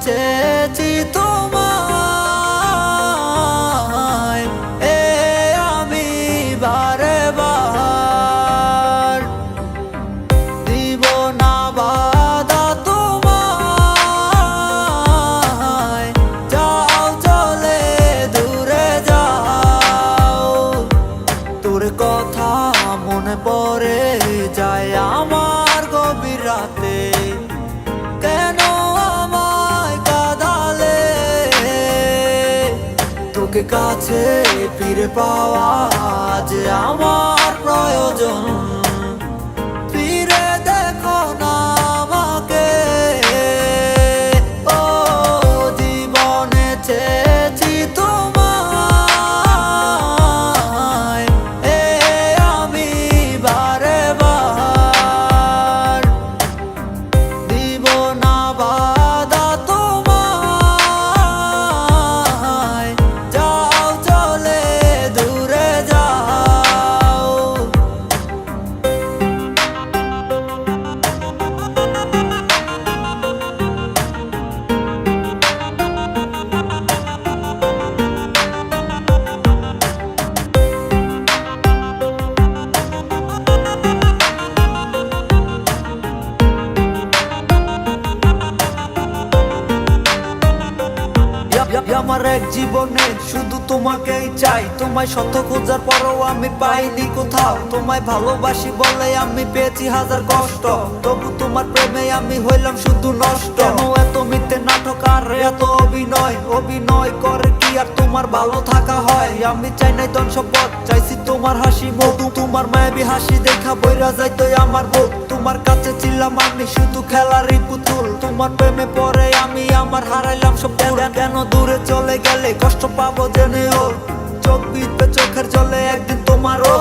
চেয়েছি তোমায় আমি বারে বার দিব না বাধা তোমায় যাও চলে দূরে যাও তোর কথা মনে পড়ে যায় আমার গভীর রাতে কেন তোকে কাছে ফিরে পাওয়া যে আমার প্রয়োজন ফিরে দেখো না আমাকে ও জীবনে চেয়েছি তোমায় আমি বারে বার দিব না বাধা তোমায় যাও চলে দূরে যাও আমার এক জীবনে শুধু তোমাকেই চাই তোমায় শত খোঁজার পরও আমি পাইনি কোথাও তোমায় ভালোবাসি বলে আমি পেয়েছি হাজার কষ্ট তবু তোমার প্রেমে আমি হইলাম শুধু নষ্ট কেন এত মিথ্যে নাটক আর এত অভিনয় করে কি আর তোমার ভালো থাকা হয় আমি চাই নাই ধন সম্পদ চাইছি তোমার হাসি মধু তোমার মায়াবী হাসি দেখা বইরা যাইতো আমার বুক তোমার কাছে ছিলাম আমি শুধু খেলারই পুতুল তোমার প্রেমে পড়ে আমি আমার হারাইলাম সব কেন দূরে চলে গেলে কষ্ট পাবো জেনেও চোখ বিঁধবে চোখের জলে একদিন তোমারও